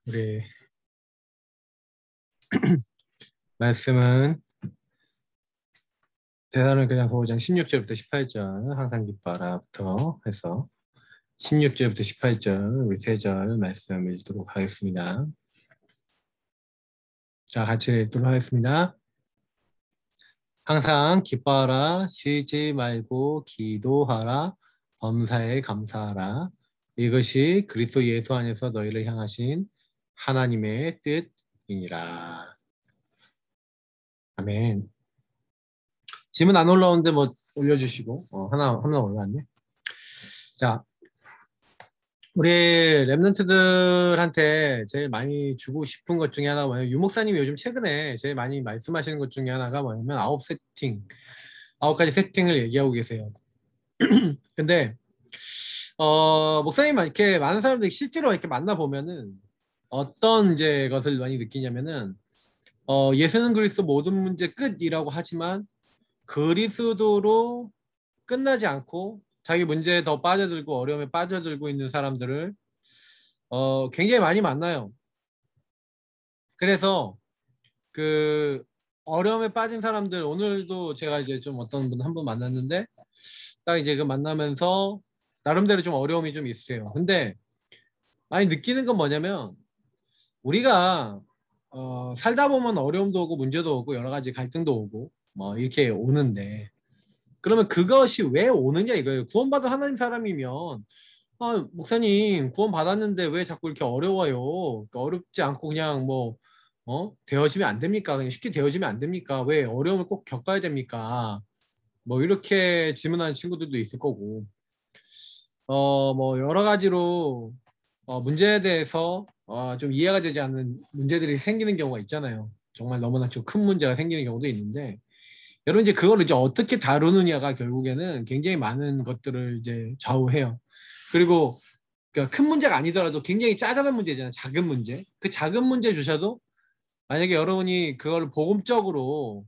우리 말씀은 데살로니가전서 5장 16절부터 18절 항상 기뻐라부터 해서 16절부터 18절 우리 3절 말씀 읽도록 하겠습니다. 자, 같이 읽도록 하겠습니다. 항상 기뻐하라, 쉬지 말고 기도하라, 범사에 감사하라. 이것이 그리스도 예수 안에서 너희를 향하신 하나님의 뜻이니라. 아멘. 질문 안 올라오는데 뭐 올려주시고 하나 올라왔네. 자, 우리 랩런트들한테 제일 많이 주고 싶은 것 중에 하나가 뭐냐면 유 목사님이 요즘 최근에 제일 많이 말씀하시는 것 중에 하나가 뭐냐면 9가지 세팅을 얘기하고 계세요. 근데 목사님 이렇게 많은 사람들이 실제로 이렇게 만나보면은 어떤 이제 것을 많이 느끼냐면은 예수는 그리스도 모든 문제 끝이라고 하지만 그리스도로 끝나지 않고 자기 문제에 더 빠져들고 어려움에 빠져들고 있는 사람들을 굉장히 많이 만나요. 그래서 그 어려움에 빠진 사람들, 오늘도 제가 이제 좀 어떤 분 한 분 만났는데 딱 이제 그 만나면서 나름대로 좀 어려움이 좀 있어요. 근데 많이 느끼는 건 뭐냐면 우리가 살다 보면 어려움도 오고 문제도 오고 여러 가지 갈등도 오고 뭐 이렇게 오는데 그러면 그것이 왜 오느냐 이거예요. 구원받은 하나님 사람이면 목사님 구원 받았는데 왜 자꾸 이렇게 어려워요? 그러니까 어렵지 않고 그냥 뭐 되어지면 안 됩니까? 그냥 쉽게 되어지면 안 됩니까? 왜 어려움을 꼭 겪어야 됩니까? 뭐 이렇게 질문하는 친구들도 있을 거고 뭐 여러 가지로 문제에 대해서 좀 이해가 되지 않는 문제들이 생기는 경우가 있잖아요. 정말 너무나 좀 큰 문제가 생기는 경우도 있는데 여러분 이제 그걸 이제 어떻게 다루느냐가 결국에는 굉장히 많은 것들을 이제 좌우해요. 그리고 그러니까 큰 문제가 아니더라도 굉장히 짜잘한 문제잖아요. 작은 문제. 그 작은 문제조차도 만약에 여러분이 그걸 복음적으로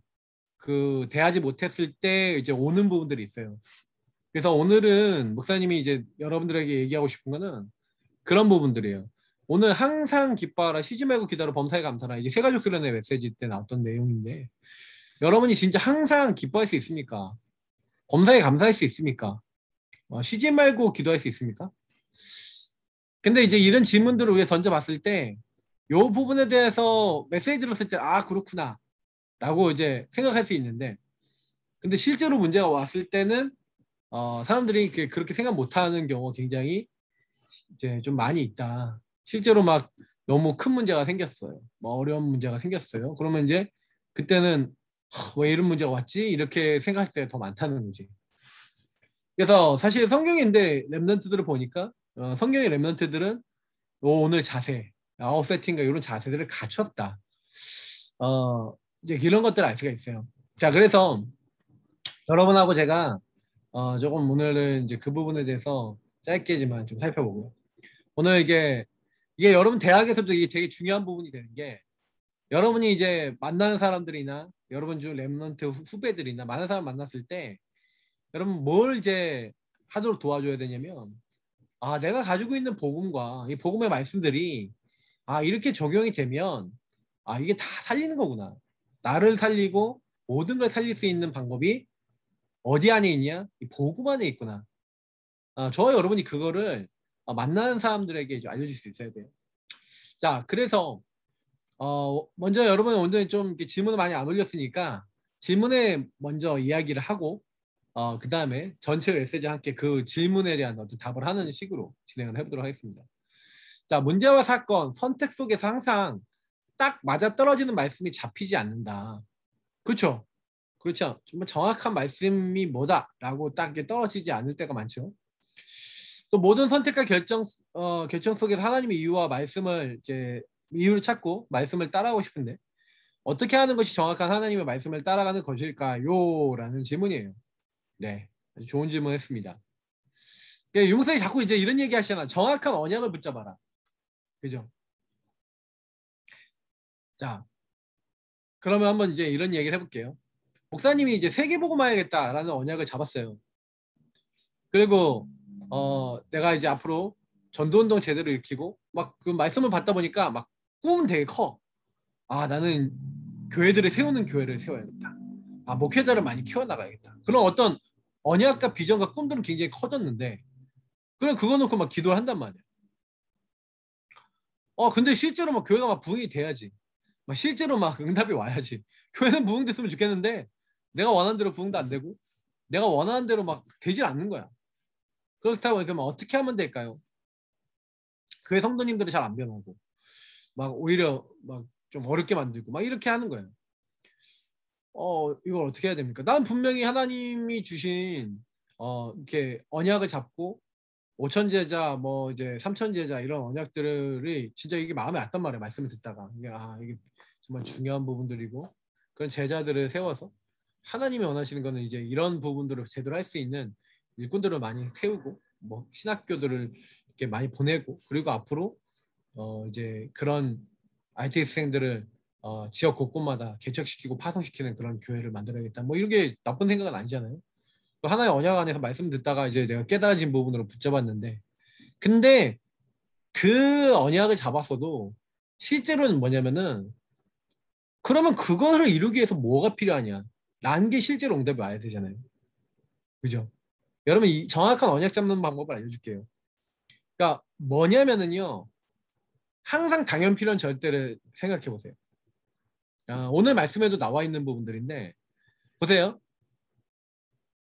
그 대하지 못했을 때 이제 오는 부분들이 있어요. 그래서 오늘은 목사님이 이제 여러분들에게 얘기하고 싶은 거는 그런 부분들이에요. 오늘 항상 기뻐하라, 쉬지 말고 기다려, 범사에 감사하라. 이제 세가족 수련회 메시지 때 나왔던 내용인데 여러분이 진짜 항상 기뻐할 수 있습니까? 범사에 감사할 수 있습니까? 쉬지 말고 기도할 수 있습니까? 근데 이제 이런 질문들을 우리가 던져봤을 때 이 부분에 대해서 메시지를 쓸 때 그렇구나 라고 이제 생각할 수 있는데 근데 실제로 문제가 왔을 때는 사람들이 그렇게 생각 못하는 경우가 굉장히 이제 좀 많이 있다. 실제로 막 너무 큰 문제가 생겼어요. 뭐 어려운 문제가 생겼어요. 그러면 이제 그때는 왜 이런 문제가 왔지? 이렇게 생각할 때가 더 많다는 거지. 그래서 사실 성경인데 랩런트들을 보니까 성경의 랩런트들은 오늘 자세, 아웃 세팅과 이런 자세들을 갖췄다. 이제 이런 것들을 알 수가 있어요. 자, 그래서 여러분하고 제가 조금 오늘은 이제 그 부분에 대해서 짧게지만 좀 살펴보고요. 오늘 이게 여러분 대학에서도 이게 되게 중요한 부분이 되는 게 여러분이 이제 만나는 사람들이나 여러분 중 랩런트 후배들이나 많은 사람 만났을 때 여러분 뭘 이제 하도록 도와줘야 되냐면 내가 가지고 있는 복음과 이 복음의 말씀들이 이렇게 적용이 되면 이게 다 살리는 거구나. 나를 살리고 모든 걸 살릴 수 있는 방법이 어디 안에 있냐? 이 복음 안에 있구나. 저와 여러분이 그거를 만나는 사람들에게 이제 알려줄 수 있어야 돼요. 자, 그래서 먼저 여러분 오늘 좀 이렇게 질문을 많이 안 올렸으니까 질문에 먼저 이야기를 하고 그 다음에 전체 메시지와 함께 그 질문에 대한 어떤 답을 하는 식으로 진행을 해보도록 하겠습니다. 자, 문제와 사건, 선택 속에서 항상 딱 맞아떨어지는 말씀이 잡히지 않는다. 그렇죠? 그렇죠. 정말 정확한 말씀이 뭐다라고 딱 이렇게 떨어지지 않을 때가 많죠. 또 모든 선택과 결정 속에서 하나님의 이유와 말씀을 이제 이유를 찾고 말씀을 따라가고 싶은데 어떻게 하는 것이 정확한 하나님의 말씀을 따라가는 것일까요? 라는 질문이에요. 네, 아주 좋은 질문했습니다. 유목사님 자꾸 이제 이런 얘기 하시잖아. 정확한 언약을 붙잡아라. 그죠? 자, 그러면 한번 이제 이런 얘기를 해볼게요. 목사님이 이제 세계복음화해야겠다라는 언약을 잡았어요. 그리고 내가 이제 앞으로 전도운동 제대로 일으키고 막 그 말씀을 받다 보니까 막 꿈은 되게 커. 아, 나는 교회들을 세우는 교회를 세워야겠다. 아, 목회자를 많이 키워나가야겠다. 그런 어떤 언약과 비전과 꿈들은 굉장히 커졌는데 그럼 그거 놓고 막 기도를 한단 말이야. 근데 실제로 막 교회가 막 부흥이 돼야지. 막 실제로 막 응답이 와야지. 교회는 부흥됐으면 좋겠는데 내가 원하는 대로 부흥도 안 되고 내가 원하는 대로 막 되질 않는 거야. 그렇다고 그러면 어떻게 하면 될까요? 교회 성도님들이 잘 안 변하고 막 오히려 막 좀 어렵게 만들고 막 이렇게 하는 거예요. 이걸 어떻게 해야 됩니까? 난 분명히 하나님이 주신 이렇게 언약을 잡고 5천 제자 뭐 이제 3천 제자 이런 언약들이 진짜 이게 마음에 왔단 말이에요. 말씀을 듣다가 이게 정말 중요한 부분들이고 그런 제자들을 세워서 하나님이 원하시는 거는 이제 이런 부분들을 제대로 할 수 있는 일꾼들을 많이 세우고 뭐 신학교들을 이렇게 많이 보내고 그리고 앞으로 이제 그런 IT생들을 지역 곳곳마다 개척시키고 파송시키는 그런 교회를 만들어야겠다. 뭐 이런 게 나쁜 생각은 아니잖아요. 또 하나의 언약 안에서 말씀 듣다가 이제 내가 깨달아진 부분으로 붙잡았는데 근데 그 언약을 잡았어도 실제로는 뭐냐면은 그러면 그거를 이루기 위해서 뭐가 필요하냐 라는 게 실제로 응답이 와야 되잖아요. 그죠? 여러분 이 정확한 언약 잡는 방법을 알려줄게요. 그러니까 뭐냐면은요 항상 당연 필요한 절대를 생각해 보세요. 오늘 말씀에도 나와 있는 부분들인데 보세요.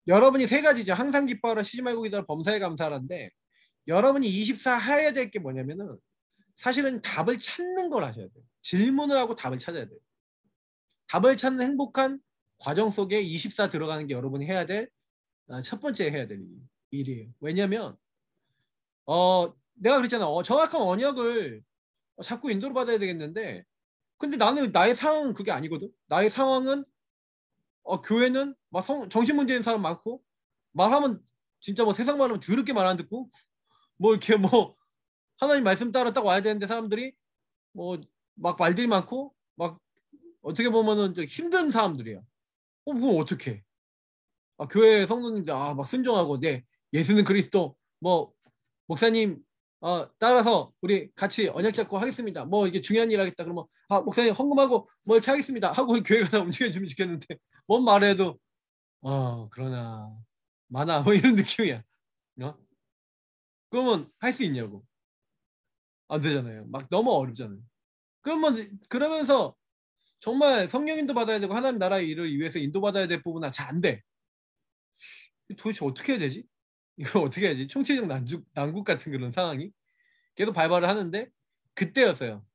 여러분이 세 가지죠. 항상 기뻐하라, 쉬지 말고 기도하라, 범사에 감사하라인데 여러분이 24 해야 될 게 뭐냐면은 사실은 답을 찾는 걸 하셔야 돼요. 질문을 하고 답을 찾아야 돼요. 답을 찾는 행복한 과정 속에 24 들어가는 게 여러분이 해야 될 첫 번째 해야 될 일이에요. 왜냐면 내가 그랬잖아. 정확한 언약을 자꾸 인도를 받아야 되겠는데 근데 나는 나의 상황은 그게 아니거든. 나의 상황은 교회는 막 정신 문제 있는 사람 많고 말하면 진짜 뭐 세상 말하면 더럽게 말 안 듣고 뭐 이렇게 뭐 하나님 말씀 따라 딱 와야 되는데 사람들이 뭐 막 말들이 많고 막 어떻게 보면은 좀 힘든 사람들이야. 그럼 어떻게 해? 교회 성도님들 막 순종하고 네 예수는 그리스도 뭐 목사님 따라서 우리 같이 언약 잡고 하겠습니다. 뭐 이게 중요한 일 하겠다. 그러면 목사님 헌금하고 뭐 이렇게 하겠습니다. 하고 교회가 다 움직여주면 좋겠는데 뭔 말해도 그러나 많아 뭐 이런 느낌이야. 그러면 할 수 있냐고. 안 되잖아요. 막 너무 어렵잖아요. 그러면 그러면서 정말 성령 인도 받아야 되고 하나님 나라의 일을 위해서 인도 받아야 될 부분은 잘 안 돼. 도대체 어떻게 해야 되지? 이거 어떻게 해야지? 총체적 난국 같은 그런 상황이 계속 발발을 하는데 그때였어요.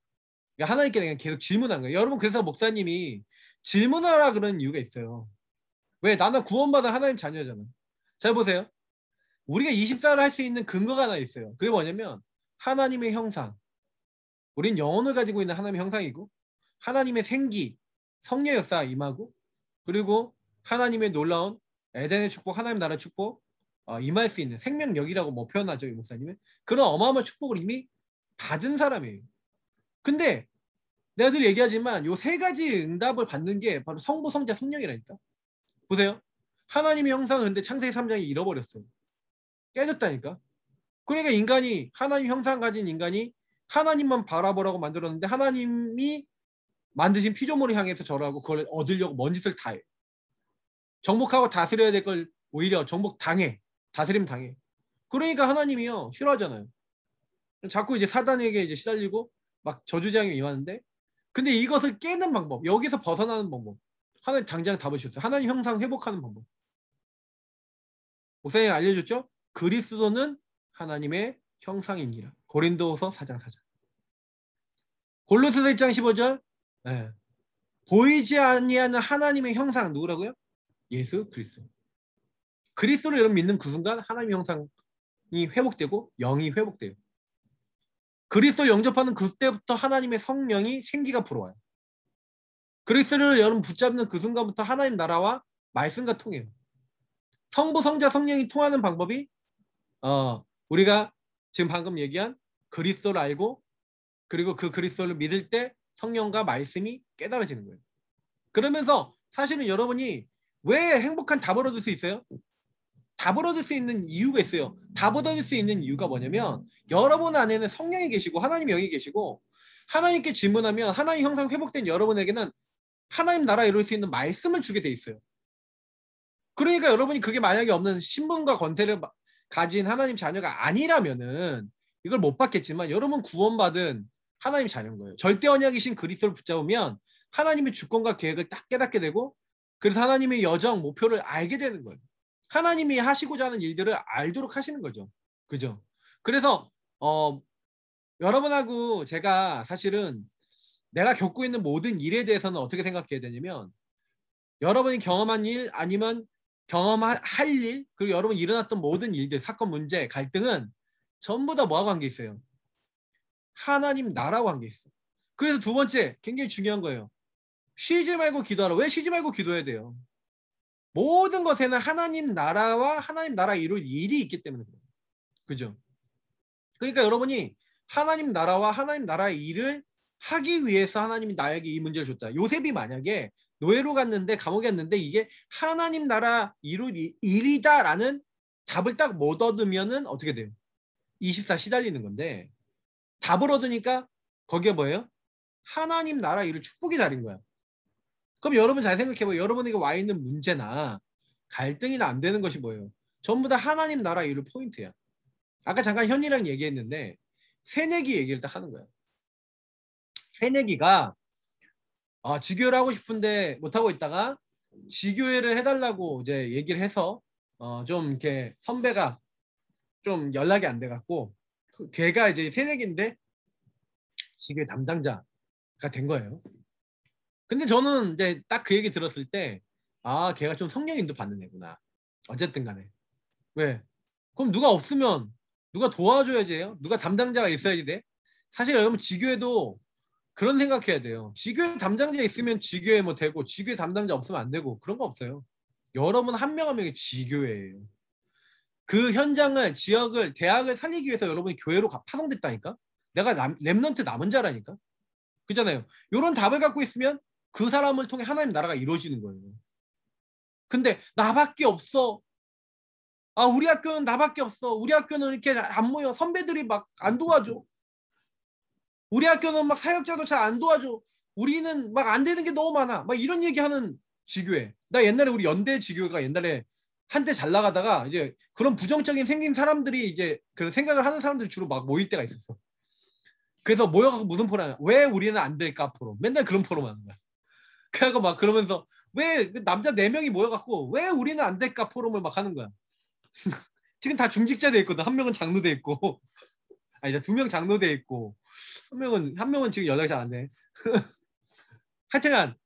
그러니까 하나님께 그냥 계속 질문한 거예요. 여러분 그래서 목사님이 질문하라 그런 이유가 있어요. 왜? 나는 구원받은 하나님 자녀잖아. 잘 보세요. 우리가 24를 할 수 있는 근거가 하나 있어요. 그게 뭐냐면 하나님의 형상. 우린 영혼을 가지고 있는 하나님의 형상이고 하나님의 생기, 성령 역사 임하고 그리고 하나님의 놀라운 에덴의 축복, 하나님 나라의 축복 임할 수 있는 생명력이라고 뭐 표현하죠. 이 목사님은. 그런 어마어마한 축복을 이미 받은 사람이에요. 근데 내가 늘 얘기하지만 요 세 가지 응답을 받는 게 바로 성부, 성자, 성령이라니까. 보세요. 하나님의 형상을 근데 창세기 3장이 잃어버렸어요. 깨졌다니까. 그러니까 인간이 하나님 형상 가진 인간이 하나님만 바라보라고 만들었는데 하나님이 만드신 피조물을 향해서 절하고 그걸 얻으려고 먼 짓을 다 해. 정복하고 다스려야 될 걸 오히려 정복 당해. 다스림 당해. 그러니까 하나님이요 싫어하잖아요. 자꾸 이제 사단에게 이제 시달리고 막 저주장이 임하는데 근데 이것을 깨는 방법, 여기서 벗어나는 방법 하나님 당장 답을 주셨어요. 하나님 형상 회복하는 방법. 목사님 알려줬죠? 그리스도는 하나님의 형상이니라. 고린도후서 4장 4절. 골로새서 1장 15절. 네. 보이지 아니하는 하나님의 형상 누구라고요? 예수 그리스도. 그리스도를 여러분 믿는 그 순간 하나님의 형상이 회복되고 영이 회복돼요. 그리스도를 영접하는 그때부터 하나님의 성령이 생기가 불어와요. 그리스도를 여러분 붙잡는 그 순간부터 하나님 나라와 말씀과 통해요. 성부, 성자, 성령이 통하는 방법이 우리가 지금 방금 얘기한 그리스도를 알고 그리고 그 그리스도를 믿을 때 성령과 말씀이 깨달아지는 거예요. 그러면서 사실은 여러분이 왜 행복한 답을 얻을 수 있어요? 답을 얻을 수 있는 이유가 있어요. 답을 얻을 수 있는 이유가 뭐냐면 여러분 안에는 성령이 계시고 하나님 영이 계시고 하나님께 질문하면 하나님 형상 회복된 여러분에게는 하나님 나라 이룰 수 있는 말씀을 주게 돼 있어요. 그러니까 여러분이 그게 만약에 없는 신분과 권세를 가진 하나님 자녀가 아니라면은 이걸 못 받겠지만 여러분 구원받은 하나님 자녀인 거예요. 절대 언약이신 그리스도를 붙잡으면 하나님의 주권과 계획을 딱 깨닫게 되고 그래서 하나님의 여정, 목표를 알게 되는 거예요. 하나님이 하시고자 하는 일들을 알도록 하시는 거죠. 그죠? 그래서 여러분하고 제가 사실은 내가 겪고 있는 모든 일에 대해서는 어떻게 생각해야 되냐면 여러분이 경험한 일 아니면 경험할 일 그리고 여러분이 일어났던 모든 일들, 사건, 문제, 갈등은 전부 다 뭐와 관계 있어요? 하나님 나라와 관계 있어. 그래서 두 번째 굉장히 중요한 거예요. 쉬지 말고 기도하라. 왜 쉬지 말고 기도해야 돼요? 모든 것에는 하나님 나라와 하나님 나라 이룰 일이 있기 때문에 그래요. 그죠? 그러니까 여러분이 하나님 나라와 하나님 나라의 일을 하기 위해서 하나님이 나에게 이 문제를 줬다. 요셉이 만약에 노예로 갔는데 감옥에 갔는데 이게 하나님 나라 이룰 일이다라는 답을 딱 못 얻으면은 어떻게 돼요? 24 시달리는 건데 답을 얻으니까 거기에 뭐예요? 하나님 나라 일을 축복이 달인 거야. 그럼 여러분 잘 생각해봐요. 여러분에게 와 있는 문제나 갈등이나 안 되는 것이 뭐예요? 전부 다 하나님 나라 일을 포인트야. 아까 잠깐 현이랑 얘기했는데 새내기 얘기를 딱 하는 거야. 새내기가 지교를 하고 싶은데 못하고 있다가 지교회를 해달라고 이제 얘기를 해서 좀 이렇게 선배가 좀 연락이 안 돼갖고 걔가 이제 새내기인데 지교회 담당자가 된 거예요. 근데 저는 이제 딱 그 얘기 들었을 때 걔가 좀 성령 인도 받는 애구나. 어쨌든 간에. 왜? 그럼 누가 없으면 누가 도와줘야지 해요? 누가 담당자가 있어야지 돼? 사실 여러분 지교회도 그런 생각해야 돼요. 지교회 담당자 있으면 지교회 뭐 되고 지교회 담당자 없으면 안 되고 그런 거 없어요. 여러분 한 명 한 명이 지교회예요. 그 현장을 지역을 대학을 살리기 위해서 여러분이 교회로 파송됐다니까. 내가 렘넌트 남은 자라니까. 그잖아요. 이런 답을 갖고 있으면 그 사람을 통해 하나님 나라가 이루어지는 거예요. 근데 나밖에 없어. 우리 학교는 나밖에 없어. 우리 학교는 이렇게 안 모여. 선배들이 막 안 도와줘. 우리 학교는 막 사역자도 잘 안 도와줘. 우리는 막 안 되는 게 너무 많아. 막 이런 얘기하는 지교회. 나 옛날에 우리 연대 지교회가 옛날에 한때 잘 나가다가 이제 그런 부정적인 생긴 사람들이 이제 그런 생각을 하는 사람들이 주로 막 모일 때가 있었어. 그래서 모여가지고 무슨 포럼 하냐. 왜 우리는 안 될까 포럼. 맨날 그런 포럼 하는 거야. 그래서 막 그러면서 왜 남자 4명이 모여갖고 왜 우리는 안 될까 포럼을 막 하는 거야. 지금 다 중직자 돼 있거든. 한 명은 장로돼 있고. 아니, 2명 장로돼 있고. 한 명은 지금 연락이 잘 안 돼. 하여튼간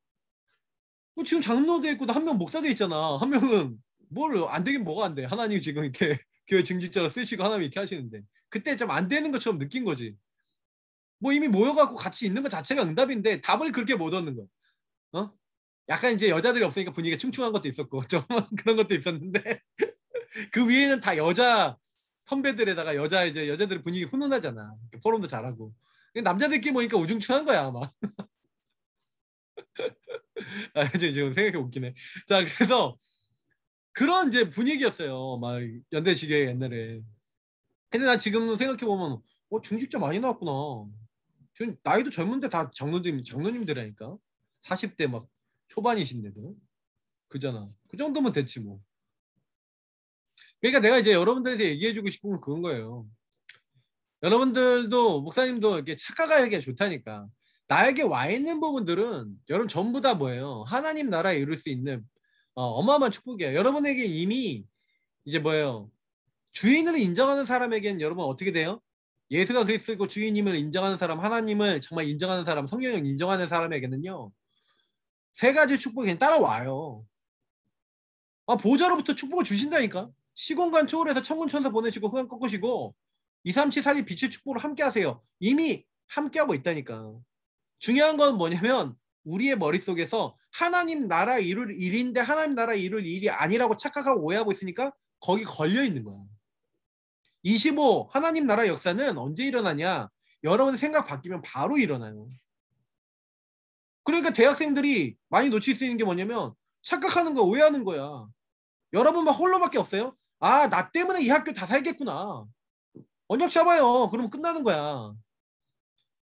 지금 장로돼 있고 한 명 목사돼 있잖아. 한 명은 뭘 안 되긴 뭐가 안 돼. 하나님 지금 이렇게 교회 중직자로 쓰시고 하나님 이렇게 하시는데 그때 좀 안 되는 것처럼 느낀 거지. 뭐 이미 모여갖고 같이 있는 것 자체가 응답인데 답을 그렇게 못 얻는 거야. 약간 이제 여자들이 없으니까 분위기가 충충한 것도 있었고 좀 그런 것도 있었는데 그 위에는 다 여자 선배들에다가 여자들 분위기 훈훈하잖아. 포럼도 잘하고. 남자들끼리 모니까 우중충한 거야 아마. 지금 생각해 웃기네. 자, 그래서 그런 이제 분위기였어요. 막 연대 지계 옛날에. 근데 나 지금 생각해 보면 중직자 많이 나왔구나. 지금 나이도 젊은데 다 장로님들이라니까. 40대 막 초반이신데도. 그잖아. 그 정도면 됐지 뭐. 그러니까 내가 이제 여러분들한테 얘기해주고 싶은 건 그건 거예요. 여러분들도 목사님도 이렇게 착각하기가 좋다니까. 나에게 와 있는 부분들은 여러분 전부 다 뭐예요? 하나님 나라에 이룰 수 있는 어마어마한 축복이에요. 여러분에게 이미 이제 뭐예요? 주인을 인정하는 사람에게는 여러분 어떻게 돼요? 예수가 그리스도고 주인님을 인정하는 사람, 하나님을 정말 인정하는 사람, 성령을 인정하는 사람에게는요. 3가지 축복이 그냥 따라와요. 보좌로부터 축복을 주신다니까. 시공간 초월해서 천군 천사 보내시고 흑암 꺾으시고 2, 3, 7, 4리 빛의 축복을 함께 하세요. 이미 함께하고 있다니까. 중요한 건 뭐냐면 우리의 머릿속에서 하나님 나라 이룰 일인데 하나님 나라 이룰 일이 아니라고 착각하고 오해하고 있으니까 거기 걸려 있는 거야. 25 하나님 나라 역사는 언제 일어나냐? 여러분의 생각 바뀌면 바로 일어나요. 그러니까 대학생들이 많이 놓칠 수 있는 게 뭐냐면 착각하는 거 오해하는 거야. 여러분만 홀로밖에 없어요? 아, 나 때문에 이 학교 다 살겠구나. 언약 잡아요. 그러면 끝나는 거야.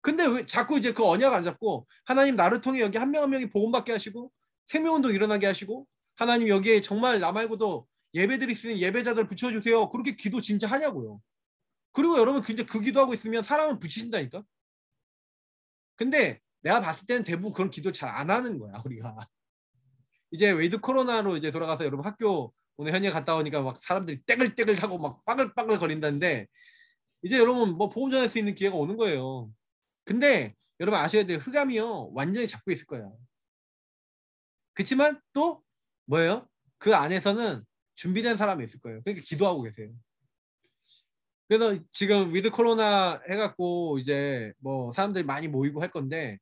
근데 왜 자꾸 이제 그 언약 안 잡고 하나님 나를 통해 여기 한 명 한 명이 복음받게 하시고 생명운동 일어나게 하시고 하나님 여기에 정말 나 말고도 예배드릴 수 있는 예배자들 붙여주세요. 그렇게 기도 진짜 하냐고요. 그리고 여러분 이제 그 기도하고 있으면 사람은 붙이신다니까. 근데 내가 봤을 때는 대부분 그런 기도 잘 안 하는 거야 우리가. 이제 웨이드 코로나로 이제 돌아가서 여러분 학교 오늘 현재 갔다 오니까 막 사람들이 떼글떼글 하고 막 빠글빠글 거린다는데 이제 여러분 뭐 복음 전할 수 있는 기회가 오는 거예요. 근데 여러분 아셔야 돼요. 흑암이요 완전히 잡고 있을 거예요. 그렇지만 또 뭐예요? 그 안에서는 준비된 사람이 있을 거예요. 그러니까 기도하고 계세요. 그래서 지금 위드 코로나 해갖고 이제 뭐 사람들이 많이 모이고 할 건데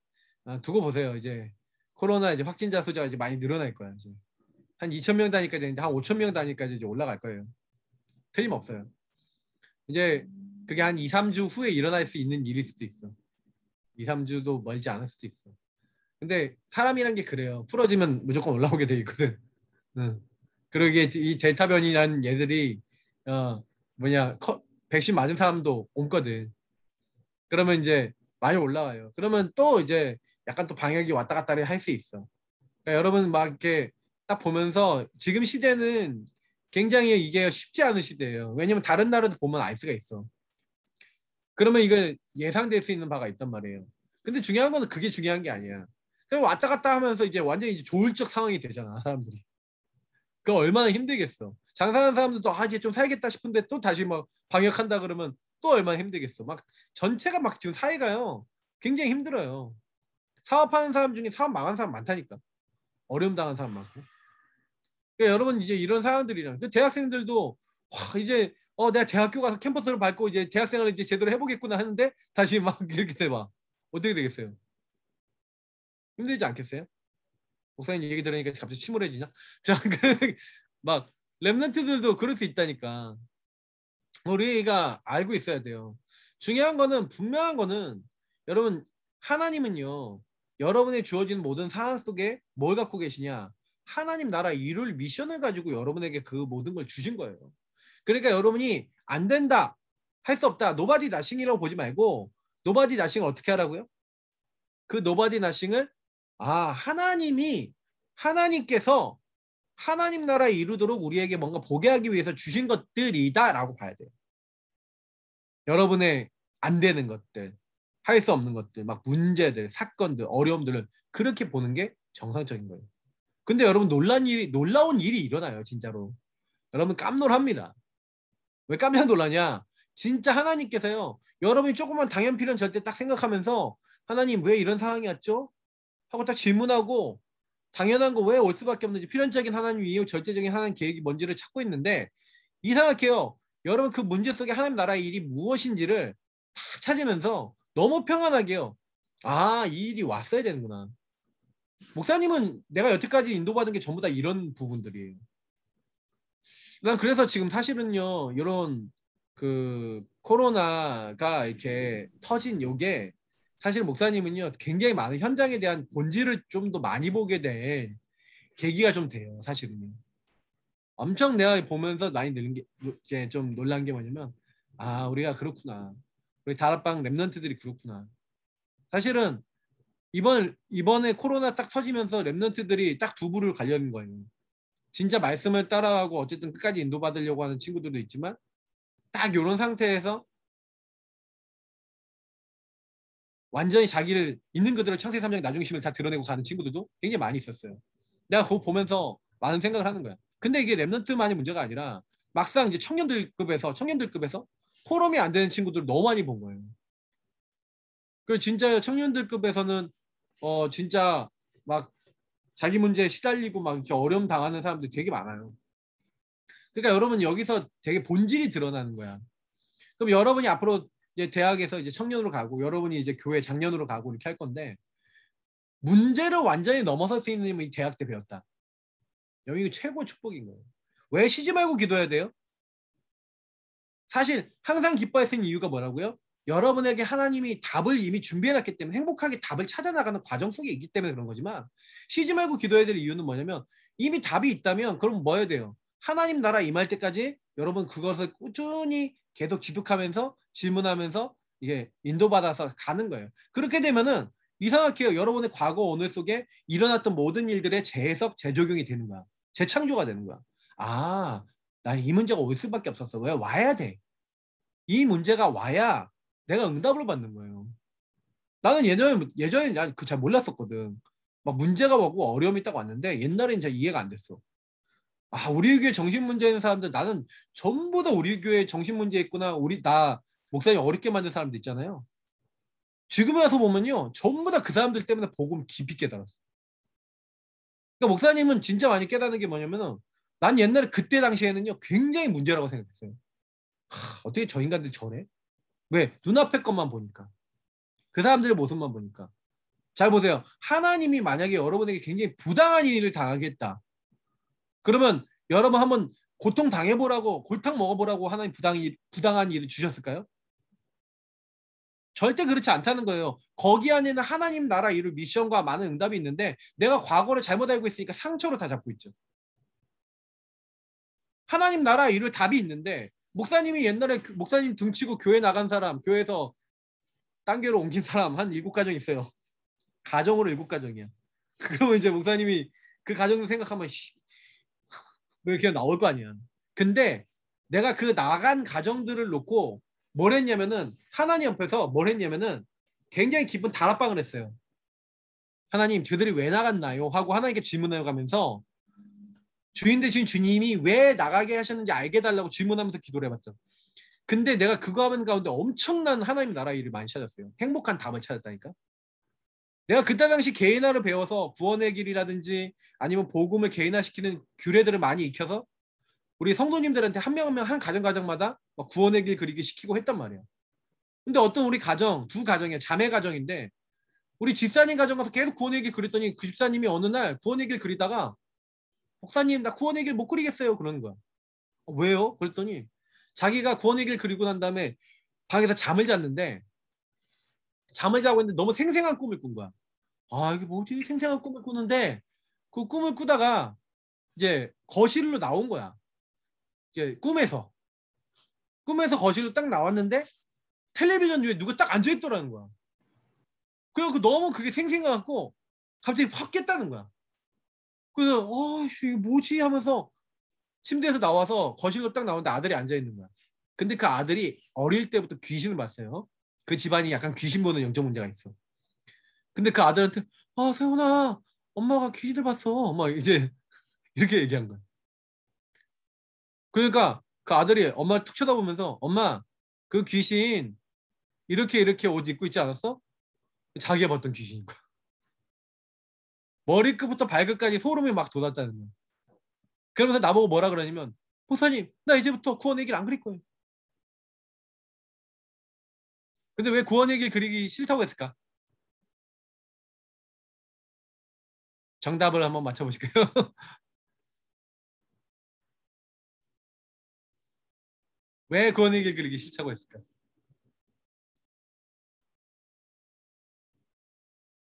두고 보세요. 이제 코로나 이제 확진자 수가 이제 많이 늘어날 거예요. 이제 한 2천 명 단위까지 이제 한 5천 명 단위까지 이제 올라갈 거예요. 틀림없어요. 이제 그게 한 2, 3주 후에 일어날 수 있는 일일 수도 있어. 2, 3주도 멀지 않을 수도 있어. 근데 사람이란 게 그래요. 풀어지면 무조건 올라오게 돼 있거든. 응. 그러게이 델타 변이라는 얘들이 뭐냐 백신 맞은 사람도 옮거든. 그러면 이제 많이 올라와요. 그러면 또 이제 약간 또 방역이 왔다 갔다 할 수 있어. 그러니까 여러분 막 이렇게 딱 보면서 지금 시대는 굉장히 이게 쉽지 않은 시대예요. 왜냐면 다른 나라도 보면 알 수가 있어. 그러면 이거 예상될 수 있는 바가 있단 말이에요. 근데 중요한 거는 그게 중요한 게 아니야. 그냥 왔다 갔다 하면서 이제 완전히 이제 조울적 상황이 되잖아, 사람들이. 그 얼마나 힘들겠어. 장사하는 사람들도 아 이제 좀 살겠다 싶은데 또 다시 막 방역한다 그러면 또 얼마나 힘들겠어. 막 전체가 막 지금 사회가요 굉장히 힘들어요. 사업하는 사람 중에 사업 망한 사람 많다니까. 어려움 당한 사람 많고. 그러니까 여러분 이제 이런 사람들이랑 그 대학생들도 와 이제 내가 대학교 가서 캠퍼스를 밟고 이제 대학생활을 이제 제대로 해보겠구나 하는데 다시 막 이렇게 돼봐. 어떻게 되겠어요? 힘들지 않겠어요? 목사님 얘기 들으니까 갑자기 침울해지냐? 자, 막 랩런트들도 그럴 수 있다니까. 우리가 알고 있어야 돼요. 중요한 거는 분명한 거는 여러분 하나님은요. 여러분의 주어진 모든 상황 속에 뭘 갖고 계시냐? 하나님 나라 이룰 미션을 가지고 여러분에게 그 모든 걸 주신 거예요. 그러니까 여러분이 안 된다, 할 수 없다, 노바디 나싱이라고 보지 말고 노바디 나싱을 어떻게 하라고요? 그 노바디 나싱을 하나님이 하나님께서 하나님 나라에 이루도록 우리에게 뭔가 보게 하기 위해서 주신 것들이다라고 봐야 돼요. 여러분의 안 되는 것들, 할 수 없는 것들, 막 문제들, 사건들, 어려움들을 그렇게 보는 게 정상적인 거예요. 근데 여러분 놀라운 일이 일어나요, 진짜로. 여러분 깜놀합니다. 왜 깜짝 놀라냐? 진짜 하나님께서요. 여러분이 조금만 당연필연 절대 딱 생각하면서 하나님 왜 이런 상황이 왔죠? 하고 딱 질문하고 당연한 거 왜 올 수밖에 없는지 필연적인 하나님 이후 절대적인 하나님 계획이 뭔지를 찾고 있는데 이상하게요. 여러분 그 문제 속에 하나님 나라의 일이 무엇인지를 다 찾으면서 너무 평안하게요. 이 일이 왔어야 되는구나. 목사님은 내가 여태까지 인도받은 게 전부 다 이런 부분들이에요. 난 그래서 지금 사실은요. 이런 그 코로나가 이렇게 터진 요게 사실 목사님은요. 굉장히 많은 현장에 대한 본질을 좀 더 많이 보게 된 계기가 좀 돼요. 사실은요. 엄청 내가 보면서 많이 늘는 게 이제 좀 놀란 게 뭐냐면 우리가 그렇구나. 우리 다락방 랩런트들이 그렇구나. 사실은 이번에 코로나 딱 터지면서 랩런트들이 딱 두 부를 갈려는 거예요. 진짜 말씀을 따라가고 어쨌든 끝까지 인도받으려고 하는 친구들도 있지만 딱 이런 상태에서 완전히 자기를 있는 그대로 창세기 3장 나중심을 다 드러내고 가는 친구들도 굉장히 많이 있었어요. 내가 그거 보면서 많은 생각을 하는 거야. 근데 이게 랩런트만이 문제가 아니라 막상 이제 청년들급에서 포럼이 안 되는 친구들 너무 많이 본 거예요. 그 진짜 청년들급에서는 진짜 막 자기 문제에 시달리고 막 이렇게 어려움 당하는 사람들이 되게 많아요. 그러니까 여러분 여기서 되게 본질이 드러나는 거야. 그럼 여러분이 앞으로 이제 대학에서 이제 청년으로 가고 여러분이 이제 교회 장년으로 가고 이렇게 할 건데 문제를 완전히 넘어설 수 있는 힘이 대학 때 배웠다. 여기 최고 축복인 거예요. 왜 쉬지 말고 기도해야 돼요? 사실 항상 기뻐할 수 있는 이유가 뭐라고요? 여러분에게 하나님이 답을 이미 준비해놨기 때문에 행복하게 답을 찾아나가는 과정 속에 있기 때문에 그런 거지만 쉬지 말고 기도해야 될 이유는 뭐냐면 이미 답이 있다면 그럼 뭐 해야 돼요? 하나님 나라 임할 때까지 여러분 그것을 꾸준히 계속 지속하면서 질문하면서 이게 인도받아서 가는 거예요. 그렇게 되면은 이상하게요. 여러분의 과거 오늘 속에 일어났던 모든 일들의 재해석, 재적용이 되는 거야. 재창조가 되는 거야. 아, 나 이 문제가 올 수밖에 없었어. 왜 와야 돼? 이 문제가 와야 내가 응답을 받는 거예요. 나는 예전에 난 그 잘 몰랐었거든. 막 문제가 오고 어려움이 딱 왔는데 옛날엔 잘 이해가 안 됐어. 아, 우리 교회 정신 문제 있는 사람들 나는 전부 다 우리 교회 정신 문제 있구나. 나 목사님 어렵게 만든 사람들 있잖아요. 지금에 와서 보면요. 전부 다 그 사람들 때문에 복음 깊이 깨달았어. 그러니까 목사님은 진짜 많이 깨닫는 게 뭐냐면은 난 옛날에 그때 당시에는요. 굉장히 문제라고 생각했어요. 어떻게 저 인간들이 저래? 왜? 눈앞의 것만 보니까. 그 사람들의 모습만 보니까. 잘 보세요. 하나님이 만약에 여러분에게 굉장히 부당한 일을 당하겠다. 그러면 여러분 한번 고통 당해보라고 골탕 먹어보라고 하나님 부당한 일을 주셨을까요? 절대 그렇지 않다는 거예요. 거기 안에는 하나님 나라 이룰 미션과 많은 응답이 있는데 내가 과거를 잘못 알고 있으니까 상처로 다 잡고 있죠. 하나님 나라 이룰 답이 있는데 목사님이 옛날에 목사님 등치고 교회 나간 사람, 교회에서 딴 교회로 옮긴 사람 한 7가정 있어요. 가정으로 7가정이야. 그러면 이제 목사님이 그 가정을 생각하면 뭐 이렇게 나올 거 아니야. 근데 내가 그 나간 가정들을 놓고 뭘 했냐면은 하나님 옆에서 뭘 했냐면은 굉장히 깊은 다락방을 했어요. 하나님 저들이 왜 나갔나요? 하고 하나님께 질문해 가면서 주인 되신 주님이 왜 나가게 하셨는지 알게 해달라고 질문하면서 기도를 해봤죠. 근데 내가 그거 하는 가운데 엄청난 하나님 나라 일을 많이 찾았어요. 행복한 답을 찾았다니까. 내가 그때 당시 개인화를 배워서 구원의 길이라든지 아니면 복음을 개인화시키는 규례들을 많이 익혀서 우리 성도님들한테 한 명 한 명 한 가정마다 막 구원의 길 그리기 시키고 했단 말이에요. 근데 어떤 우리 가정, 두 가정이야. 자매 가정인데 우리 집사님 가정 가서 계속 구원의 길 그렸더니 그 집사님이 어느 날 구원의 길 그리다가 목사님 나 구원의 길 못 그리겠어요. 그러는 거야. 왜요? 그랬더니 자기가 구원의 길 그리고 난 다음에 방에서 잠을 잤는데 잠을 자고 있는데 너무 생생한 꿈을 꾼 거야. 아 이게 뭐지? 생생한 꿈을 꾸는데 그 꿈을 꾸다가 이제 거실로 나온 거야. 이제 꿈에서 거실로 딱 나왔는데 텔레비전 위에 누가 딱 앉아있더라는 거야. 그래갖고 너무 그게 생생해갖고 갑자기 확 깼다는 거야. 그래서 아씨 이게 뭐지 하면서 침대에서 나와서 거실로 딱 나오는데 아들이 앉아있는 거야. 근데 그 아들이 어릴 때부터 귀신을 봤어요. 그 집안이 약간 귀신 보는 영적 문제가 있어. 근데 그 아들한테 아 세훈아 엄마가 귀신을 봤어. 막 이제 이렇게 얘기한 거야. 그러니까 그 아들이 엄마를 툭 쳐다보면서 엄마 그 귀신 이렇게 옷 입고 있지 않았어? 자기가 봤던 귀신인 거야. 머리끝부터 발끝까지 소름이 막 돋았다는 거야. 그러면서 나보고 뭐라 그러냐면 목사님 나 이제부터 구원 얘기를 안 그릴 거예요. 근데 왜 구원 얘기를 그리기 싫다고 했을까? 정답을 한번 맞춰보실까요? 왜 구원 얘기를 그리기 싫다고 했을까?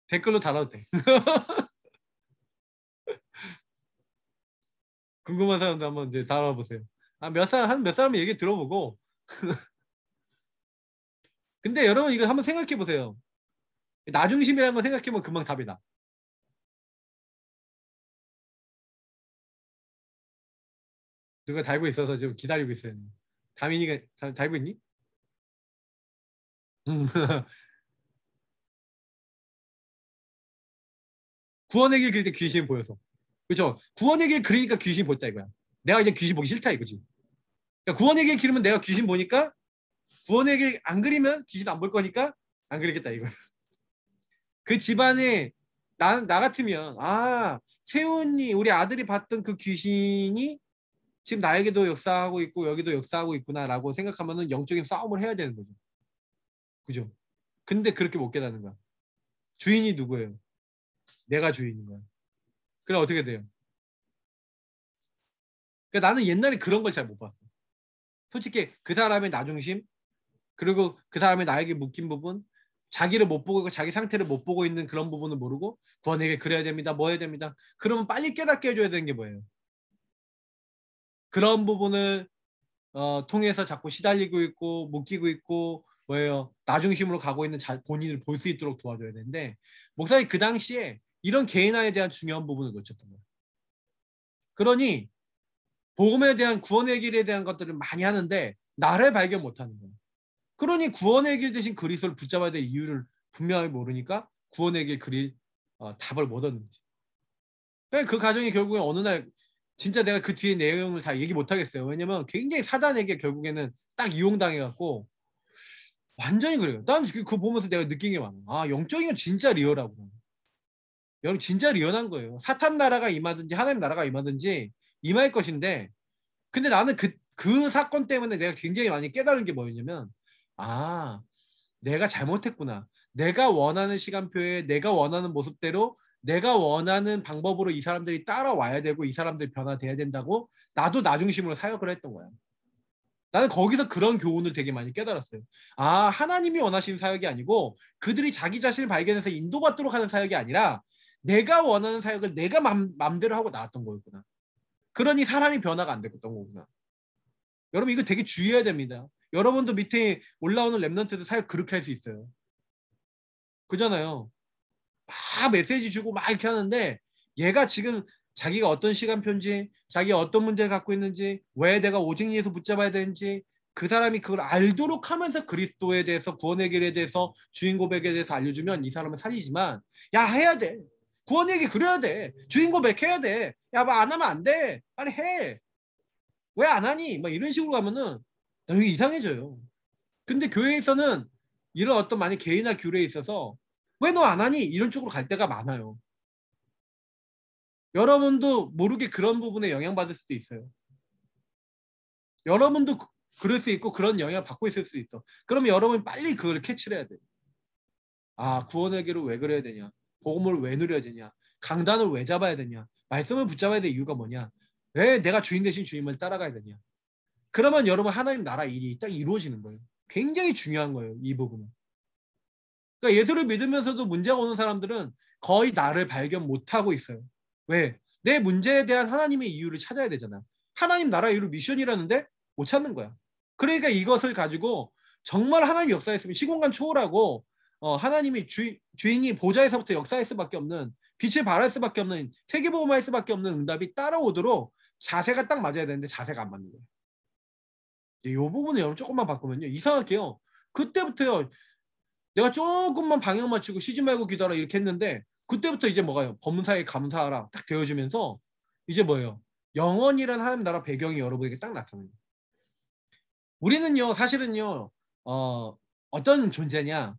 댓글로 달아도 돼. 궁금한 사람도 한번 이제 달아보세요. 한 몇 사람 얘기 들어보고. 근데 여러분 이거 한번 생각해 보세요. 나중심이라는 거 생각해보면 금방 답이다. 누가 달고 있어서 지금 기다리고 있어요. 다민이가 달고 있니? 구원의 길 그릴 때 귀신 보여서. 그렇죠? 구원의 길 그리니까 귀신 보였다 이거야. 내가 이제 귀신 보기 싫다 이거지. 그러니까 구원의 길 그리면 내가 귀신 보니까 구원의 길 안 그리면 귀신 안 볼 거니까 안 그리겠다 이거야. 그 집안에 나 같으면 세훈이 우리 아들이 봤던 그 귀신이 지금 나에게도 역사하고 있고 여기도 역사하고 있구나라고 생각하면은 영적인 싸움을 해야 되는 거죠. 그죠? 근데 그렇게 못 깨닫는 거야. 주인이 누구예요? 내가 주인인 거야. 그럼 어떻게 돼요? 그러니까 나는 옛날에 그런 걸 잘 못 봤어. 솔직히 그 사람의 나중심 그리고 그 사람의 나에게 묶인 부분 자기를 못 보고 있고 자기 상태를 못 보고 있는 그런 부분을 모르고 구원에게 그래야 됩니다. 뭐 해야 됩니다. 그러면 빨리 깨닫게 해줘야 되는 게 뭐예요? 그런 부분을 통해서 자꾸 시달리고 있고 묶이고 있고 뭐예요? 나중심으로 가고 있는 본인을 볼 수 있도록 도와줘야 되는데 목사님 그 당시에 이런 개인화에 대한 중요한 부분을 놓쳤던 거예요. 그러니 복음에 대한 구원의 길에 대한 것들을 많이 하는데 나를 발견 못하는 거예요. 그러니 구원의 길 대신 그리스도를 붙잡아야 될 이유를 분명히 모르니까 구원의 길 답을 못 얻는 거지. 그러니까 그 과정이 결국에 어느 날 진짜 내가 그 뒤에 내용을 다 얘기 못 하겠어요. 왜냐면 굉장히 사단에게 결국에는 딱 이용당해갖고 완전히 그래요. 난 그 보면서 내가 느낀 게 많아. 아, 영적인 건 진짜 리얼하고. 여러분 진짜 리얼한 거예요. 사탄 나라가 임하든지 하나님 나라가 임하든지 임할 것인데 근데 나는 그 사건 때문에 내가 굉장히 많이 깨달은 게 뭐였냐면 아, 내가 잘못했구나. 내가 원하는 시간표에 내가 원하는 모습대로 내가 원하는 방법으로 이 사람들이 따라와야 되고 이 사람들이 변화돼야 된다고 나도 나중심으로 사역을 했던 거야. 나는 거기서 그런 교훈을 되게 많이 깨달았어요. 아, 하나님이 원하시는 사역이 아니고 그들이 자기 자신을 발견해서 인도받도록 하는 사역이 아니라 내가 원하는 사역을 내가 맘대로 하고 나왔던 거였구나. 그러니 사람이 변화가 안 됐던 거구나. 여러분 이거 되게 주의해야 됩니다. 여러분도 밑에 올라오는 랩런트들 사역 그렇게 할 수 있어요. 그잖아요. 막 메시지 주고 막 이렇게 하는데 얘가 지금 자기가 어떤 시간표인지 자기가 어떤 문제를 갖고 있는지 왜 내가 오직 예수 붙잡아야 되는지 그 사람이 그걸 알도록 하면서 그리스도에 대해서 구원의 길에 대해서 주인 고백에 대해서 알려주면 이 사람은 살리지만 야 해야 돼. 구원 얘기 그래야 돼. 주인 고백해야 돼. 야 뭐 안 하면 안 돼. 빨리 해. 왜 안 하니? 막 이런 식으로 가면은 나중에 이상해져요. 근데 교회에서는 이런 어떤 만약 개인화 규례에 있어서 왜 너 안 하니? 이런 쪽으로 갈 때가 많아요. 여러분도 모르게 그런 부분에 영향받을 수도 있어요. 여러분도 그럴 수 있고 그런 영향을 받고 있을 수 있어. 그러면 여러분이 빨리 그걸 캐치를 해야 돼. 아, 구원의 길을 왜 그래야 되냐? 복음을 왜 누려야 되냐? 강단을 왜 잡아야 되냐? 말씀을 붙잡아야 될 이유가 뭐냐? 왜 내가 주인 대신 주님을 따라가야 되냐? 그러면 여러분 하나님 나라 일이 딱 이루어지는 거예요. 굉장히 중요한 거예요. 이 부분은. 그러니까 예수를 믿으면서도 문제가 오는 사람들은 거의 나를 발견 못하고 있어요. 왜? 내 문제에 대한 하나님의 이유를 찾아야 되잖아. 하나님 나라 이유 미션이라는데 못 찾는 거야. 그러니까 이것을 가지고 정말 하나님 역사했으면 시공간 초월하고 하나님이 주인이 보좌에서부터 역사할 수밖에 없는 빛을 발할 수밖에 없는 세계복음할 수밖에 없는 응답이 따라오도록 자세가 딱 맞아야 되는데 자세가 안 맞는 거예요. 이 부분을 여러분 조금만 바꾸면요. 이상할게요. 그때부터요. 내가 조금만 방향 맞추고 쉬지 말고 기도하라 이렇게 했는데 그때부터 이제 뭐가요? 범사에 감사하라 딱 되어지면서 이제 뭐예요? 영원이라는 하나님 나라 배경이 여러분에게 딱 나타나요. 우리는요 사실은요 어떤 존재냐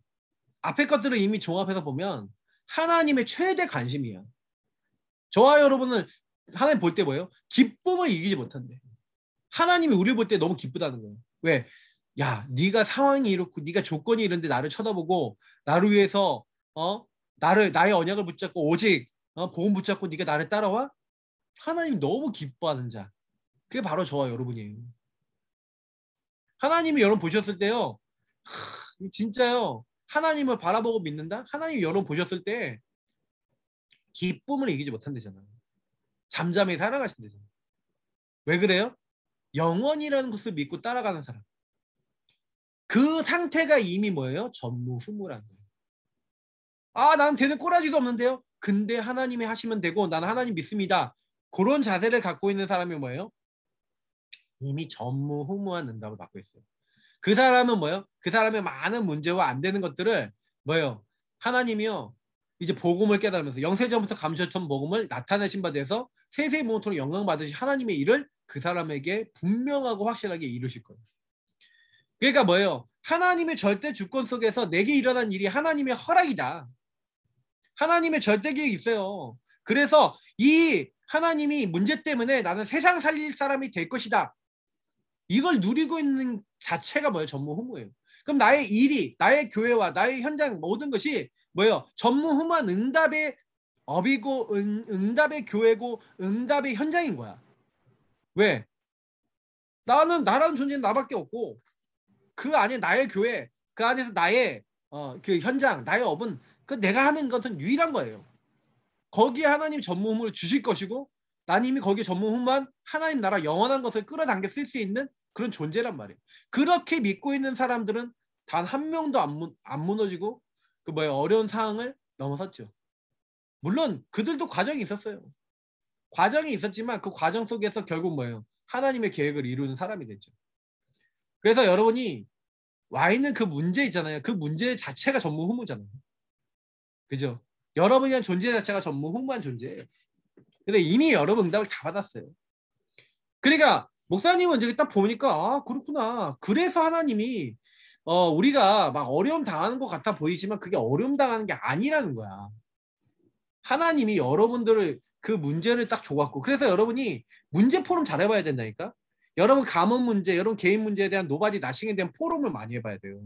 앞에 것들을 이미 종합해서 보면 하나님의 최대 관심이야. 저와 여러분은 하나님 볼 때 뭐예요? 기쁨을 이기지 못한대. 하나님이 우리를 볼 때 너무 기쁘다는 거예요. 왜? 야, 네가 상황이 이렇고 네가 조건이 이런데 나를 쳐다보고 나를 위해서 나의 언약을 붙잡고 오직 복음 붙잡고 네가 나를 따라와? 하나님 너무 기뻐하는 자. 그게 바로 저와 여러분이에요. 하나님이 여러분 보셨을 때요. 진짜요. 하나님을 바라보고 믿는다? 하나님이 여러분 보셨을 때 기쁨을 이기지 못한대잖아. 잠잠히 살아가신대잖아. 왜 그래요? 영원이라는 것을 믿고 따라가는 사람. 그 상태가 이미 뭐예요? 전무후무라는 거예요. 아, 나는 되는 꼬라지도 없는데요. 근데 하나님이 하시면 되고 나는 하나님 믿습니다. 그런 자세를 갖고 있는 사람이 뭐예요? 이미 전무후무한 응답을 받고 있어요. 그 사람은 뭐예요? 그 사람의 많은 문제와 안 되는 것들을 뭐예요? 하나님이요. 이제 복음을 깨달으면서 영세전부터 감추었던 복음을 나타내신 바 돼서 세세 모토로 영광 받으신 하나님의 일을 그 사람에게 분명하고 확실하게 이루실 거예요. 그러니까 뭐예요? 하나님의 절대 주권 속에서 내게 일어난 일이 하나님의 허락이다. 하나님의 절대 계획이 있어요. 그래서 이 하나님이 문제 때문에 나는 세상 살릴 사람이 될 것이다. 이걸 누리고 있는 자체가 뭐예요? 전무후무예요. 그럼 나의 일이, 나의 교회와 나의 현장 모든 것이 뭐예요? 전무후무한 응답의 업이고 응답의 교회고 응답의 현장인 거야. 왜? 나라는 존재는 나밖에 없고 그 안에 나의 교회, 그 안에서 나의 그 현장, 나의 업은 그 내가 하는 것은 유일한 거예요. 거기에 하나님 전무후무를 주실 것이고 난 이미 거기에 전무후무한 하나님 나라 영원한 것을 끌어당겨 쓸 수 있는 그런 존재란 말이에요. 그렇게 믿고 있는 사람들은 단 한 명도 안 무너지고 그 뭐예요? 어려운 상황을 넘어섰죠. 물론 그들도 과정이 있었어요. 과정이 있었지만 그 과정 속에서 결국 뭐예요? 하나님의 계획을 이루는 사람이 됐죠. 그래서 여러분이 와 있는 그 문제 있잖아요. 그 문제 자체가 전무후무잖아요. 그죠? 여러분이 한 존재 자체가 전무후무한 존재예요. 근데 이미 여러분 응답을 다 받았어요. 그러니까 목사님은 이제 딱 보니까 아 그렇구나. 그래서 하나님이 우리가 막 어려움 당하는 것 같아 보이지만 그게 어려움 당하는 게 아니라는 거야. 하나님이 여러분들을 그 문제를 딱 줘갖고 그래서 여러분이 문제 포럼 잘 해봐야 된다니까. 여러분 가문 문제, 여러분 개인 문제에 대한 노바디 나싱에 대한 포럼을 많이 해봐야 돼요.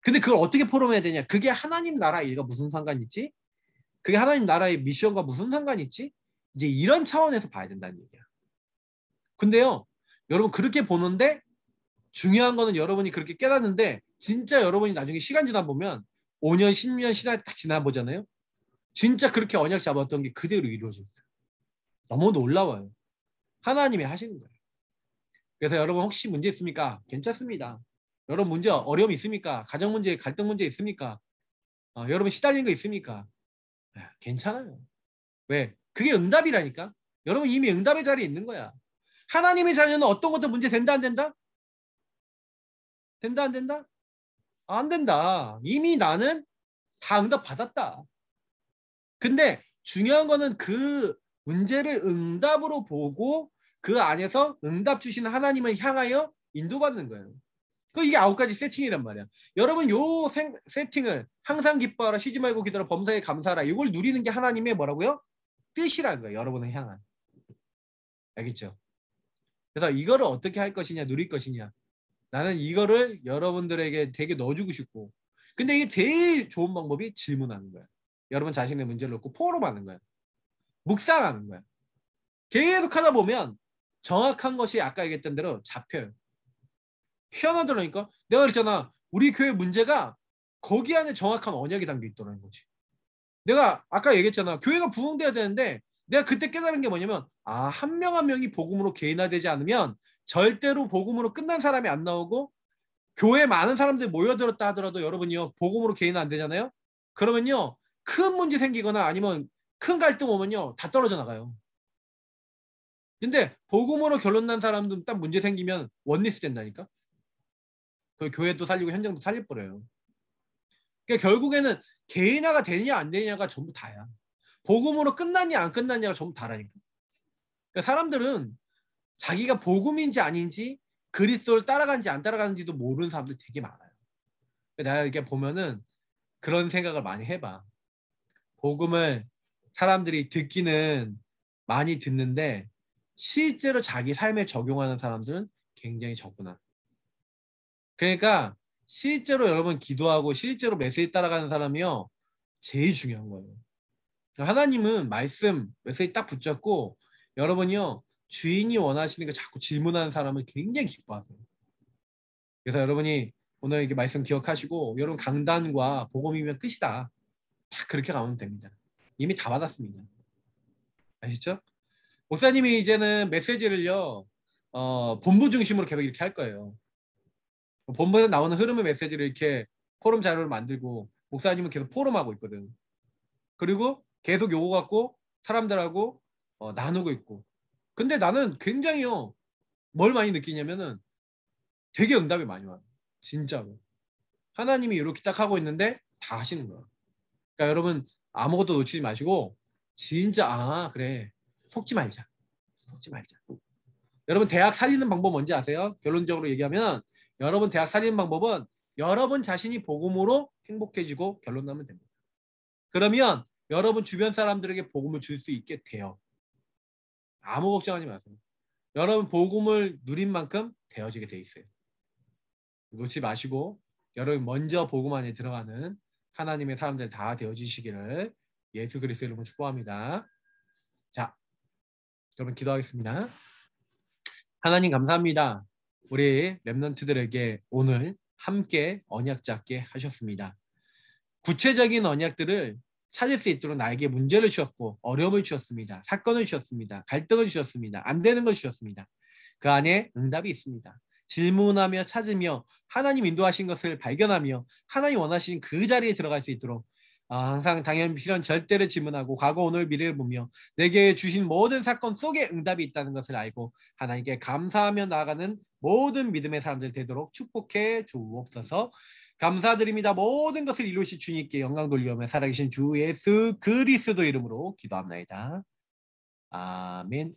근데 그걸 어떻게 포럼해야 되냐? 그게 하나님 나라 일과 무슨 상관 있지? 그게 하나님 나라의 미션과 무슨 상관 있지? 이제 이런 차원에서 봐야 된다는 얘기야. 근데요, 여러분 그렇게 보는데 중요한 거는 여러분이 그렇게 깨닫는데 진짜 여러분이 나중에 시간 지나 보면 5년, 10년 시간이 딱 지나 보잖아요. 진짜 그렇게 언약 잡았던 게 그대로 이루어졌어요. 너무 놀라워요. 하나님이 하시는 거예요. 그래서 여러분 혹시 문제 있습니까? 괜찮습니다. 여러분 문제 어려움 있습니까? 가정 문제, 갈등 문제 있습니까? 여러분 시달리는 거 있습니까? 괜찮아요. 왜? 그게 응답이라니까. 여러분 이미 응답의 자리에 있는 거야. 하나님의 자녀는 어떤 것도 문제 된다 안 된다? 된다 안 된다? 안 된다. 이미 나는 다 응답 받았다. 근데 중요한 거는 그 문제를 응답으로 보고 그 안에서 응답 주시는 하나님을 향하여 인도받는 거예요. 이게 9가지 세팅이란 말이야. 여러분 요 세팅을 항상 기뻐하라, 쉬지 말고 기도하라, 범사에 감사하라 이걸 누리는 게 하나님의 뭐라고요? 뜻이라는 거예요. 여러분을 향한. 알겠죠? 그래서 이거를 어떻게 할 것이냐, 누릴 것이냐. 나는 이거를 여러분들에게 되게 넣어주고 싶고. 근데 이게 제일 좋은 방법이 질문하는 거야. 여러분 자신의 문제를 놓고 포럼하는 거야. 묵상하는 거야. 계속 하다 보면 정확한 것이 아까 얘기했던 대로 잡혀요. 희한하더라니까. 내가 그랬잖아. 우리 교회 문제가 거기 안에 정확한 언약이 담겨 있더라는 거지. 내가 아까 얘기했잖아. 교회가 부흥돼야 되는데 내가 그때 깨달은 게 뭐냐면 한 명 한 명이 복음으로 개인화되지 않으면 절대로 복음으로 끝난 사람이 안 나오고 교회에 많은 사람들이 모여들었다 하더라도 여러분이요. 복음으로 개인화 안 되잖아요. 그러면요. 큰 문제 생기거나 아니면 큰 갈등 오면요. 다 떨어져 나가요. 근데 복음으로 결론 난 사람들 딱 문제 생기면 원리스 된다니까. 그 교회도 살리고 현장도 살려버려요. 그러니까 결국에는 개인화가 되느냐 안 되느냐가 전부 다야. 복음으로 끝났냐 안 끝났냐가 전부 다라니까. 그러니까 사람들은 자기가 복음인지 아닌지 그리스도를 따라가는지 안 따라가는지도 모르는 사람들 되게 많아요. 내가 이렇게 보면은 그런 생각을 많이 해봐. 복음을 사람들이 듣기는 많이 듣는데 실제로 자기 삶에 적용하는 사람들은 굉장히 적구나. 그러니까 실제로 여러분 기도하고 실제로 메시지 따라가는 사람이요. 제일 중요한 거예요. 하나님은 말씀, 메시지 딱 붙잡고 여러분이요. 주인이 원하시는 거 자꾸 질문하는 사람을 굉장히 기뻐하세요. 그래서 여러분이 오늘 이렇게 말씀 기억하시고 여러분 강단과 복음이면 끝이다. 딱 그렇게 가면 됩니다. 이미 다 받았습니다. 아시죠? 목사님이 이제는 메시지를요. 본부 중심으로 계속 이렇게 할 거예요. 본부에서 나오는 흐름의 메시지를 이렇게 포럼 자료를 만들고 목사님은 계속 포럼하고 있거든. 그리고 계속 요거 갖고 사람들하고 나누고 있고. 근데 나는 굉장히요. 뭘 많이 느끼냐면은 되게 응답이 많이 와요. 진짜로. 하나님이 이렇게 딱 하고 있는데 다 하시는 거야. 그러니까 여러분 아무것도 놓치지 마시고 진짜 그래. 속지 말자. 속지 말자. 여러분 대학 살리는 방법 뭔지 아세요? 결론적으로 얘기하면 여러분 대학 살리는 방법은 여러분 자신이 복음으로 행복해지고 결론 나면 됩니다. 그러면 여러분 주변 사람들에게 복음을 줄 수 있게 돼요. 아무 걱정하지 마세요. 여러분 복음을 누린 만큼 되어지게 돼 있어요. 놓지 마시고 여러분 먼저 복음 안에 들어가는 하나님의 사람들 다 되어지시기를 예수 그리스도 이름으로 축복합니다. 자, 여러분 기도하겠습니다. 하나님 감사합니다. 우리 렘넌트들에게 오늘 함께 언약 잡게 하셨습니다. 구체적인 언약들을 찾을 수 있도록 나에게 문제를 주셨고 어려움을 주셨습니다. 사건을 주셨습니다. 갈등을 주셨습니다. 안 되는 걸 주셨습니다. 그 안에 응답이 있습니다. 질문하며 찾으며 하나님 인도하신 것을 발견하며 하나님 원하시는 그 자리에 들어갈 수 있도록 항상 당연 필요한 절대를 질문하고 과거 오늘 미래를 보며 내게 주신 모든 사건 속에 응답이 있다는 것을 알고 하나님께 감사하며 나아가는 모든 믿음의 사람들 되도록 축복해 주옵소서. 감사드립니다. 모든 것을 이루실 주님께 영광 돌리오며 살아계신 주 예수 그리스도 이름으로 기도합니다. 아멘.